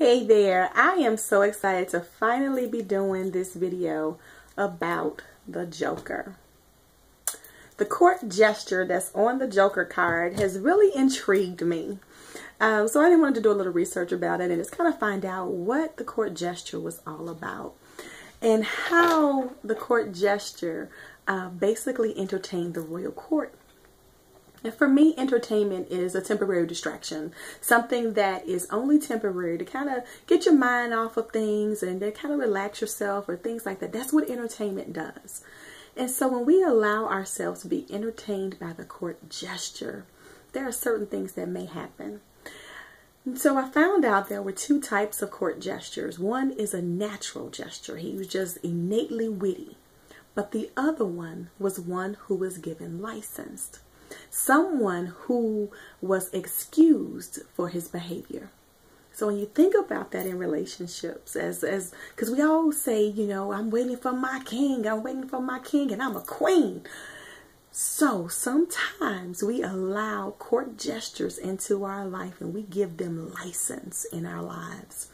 Hey there, I am so excited to finally be doing this video about the Joker. The court gesture that's on the Joker card has really intrigued me. So I wanted to do a little research about it and just kind of find out what the court gesture was all about and how the court gesture basically entertained the royal court. And for me, entertainment is a temporary distraction, something that is only temporary to kind of get your mind off of things and to kind of relax yourself or things like that. That's what entertainment does. And so when we allow ourselves to be entertained by the court gesture, there are certain things that may happen. And so I found out there were two types of court gestures. One is a natural gesture. He was just innately witty. But the other one was one who was given licensed. Someone who was excused for his behavior. So when you think about that in relationships, because we all say, you know, I'm waiting for my king, and I'm a queen. So sometimes we allow court gestures into our life and we give them license in our lives.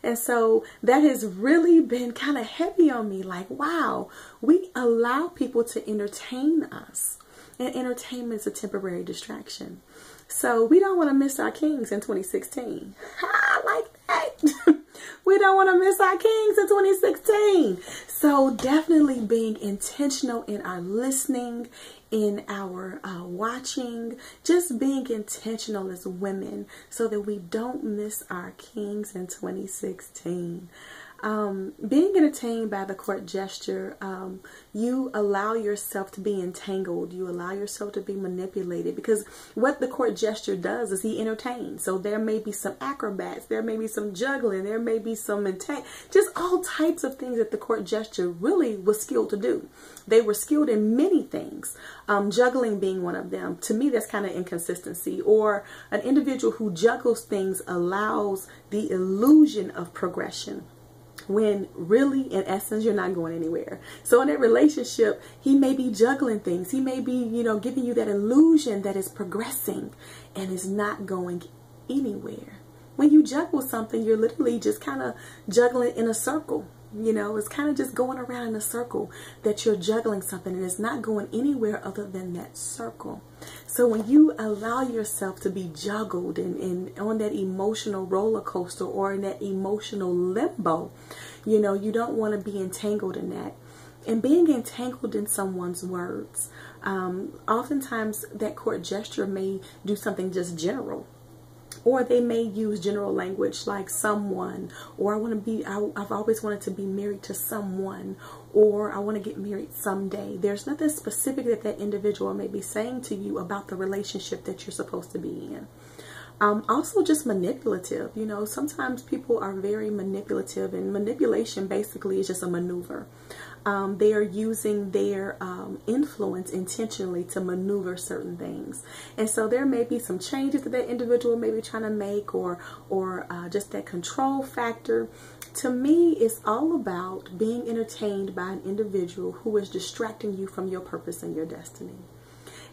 And so that has really been kind of heavy on me. Like, wow, we allow people to entertain us. And entertainment is a temporary distraction. So we don't want to miss our kings in 2016. I like that. We don't want to miss our kings in 2016. So definitely being intentional in our listening, in our watching, just being intentional as women so that we don't miss our kings in 2016. Being entertained by the court gesture, you allow yourself to be entangled. You allow yourself to be manipulated, because what the court gesture does is he entertains. So there may be some acrobats, there may be some juggling, there may be some just all types of things that the court gesture really was skilled to do. They were skilled in many things, juggling being one of them. To me, that's kind of inconsistency. Or an individual who juggles things allows the illusion of progression, when really, in essence, you're not going anywhere. So in that relationship, he may be juggling things. He may be, you know, giving you that illusion that is progressing and is not going anywhere. When you juggle something, you're literally just kind of juggling in a circle. You know, it's kind of just going around in a circle that you're juggling something and it's not going anywhere other than that circle. So when you allow yourself to be juggled and on that emotional roller coaster or in that emotional limbo, you know, you don't want to be entangled in that. And being entangled in someone's words, oftentimes that court gesture may do something just general. Or they may use general language like someone, or I've always wanted to be married to someone, or I want to get married someday. There's nothing specific that that individual may be saying to you about the relationship that you're supposed to be in. Also just manipulative. You know, sometimes people are very manipulative, and manipulation basically is just a maneuver. They are using their influence intentionally to maneuver certain things. And so there may be some changes that that individual may be trying to make, or just that control factor. To me, it's all about being entertained by an individual who is distracting you from your purpose and your destiny.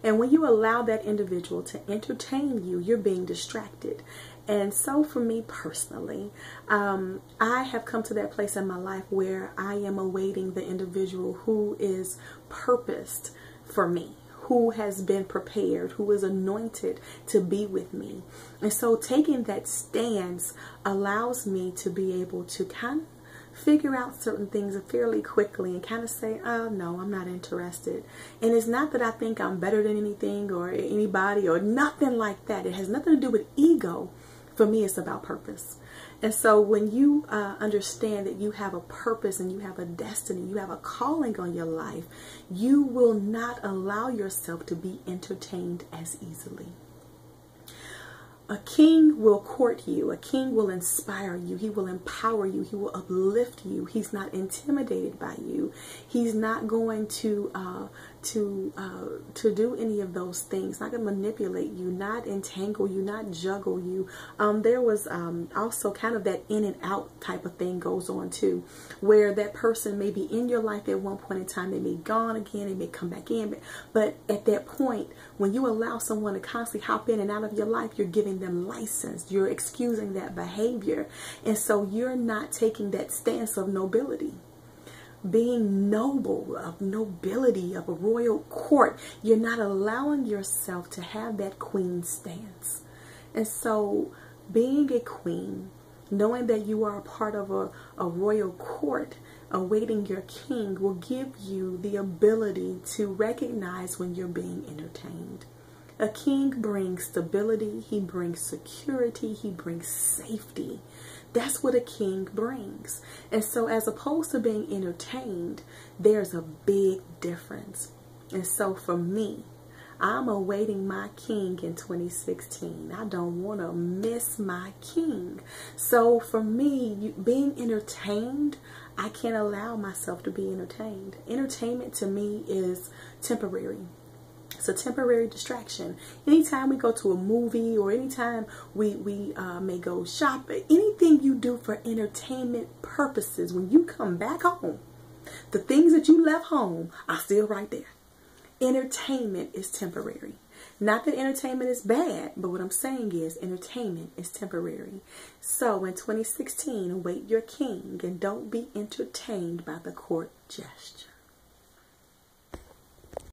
And when you allow that individual to entertain you, you're being distracted. And so for me personally, I have come to that place in my life where I am awaiting the individual who is purposed for me, who has been prepared, who is anointed to be with me. And so taking that stance allows me to be able to kind of figure out certain things fairly quickly and kind of say, oh no, I'm not interested. And it's not that I think I'm better than anything or anybody or nothing like that. It has nothing to do with ego. For me, it's about purpose. And so when you understand that you have a purpose and you have a destiny, you have a calling on your life, you will not allow yourself to be entertained as easily. A king will court you. A king will inspire you. He will empower you. He will uplift you. He's not intimidated by you. He's not going to to do any of those things, not going to manipulate you, not entangle you, not juggle you. There was also kind of that in and out type of thing goes on too, where that person may be in your life at one point in time, they may be gone again, they may come back in, but at that point, when you allow someone to constantly hop in and out of your life, you're giving them license, you're excusing that behavior, and so you're not taking that stance of nobility. Being noble, of nobility, of a royal court, you're not allowing yourself to have that queen stance. And so being a queen, knowing that you are a part of a royal court awaiting your king, will give you the ability to recognize when you're being entertained. A king brings stability, he brings security, he brings safety. That's what a king brings. And so as opposed to being entertained, there's a big difference. And so for me, I'm awaiting my king in 2016. I don't want to miss my king. So for me, being entertained, I can't allow myself to be entertained. Entertainment to me is temporary. It's a temporary distraction. Anytime we go to a movie, or anytime we may go shopping, anything you do for entertainment purposes, when you come back home, the things that you left home are still right there. Entertainment is temporary. Not that entertainment is bad, but what I'm saying is entertainment is temporary. So in 2016, await your king and don't be entertained by the court gesture.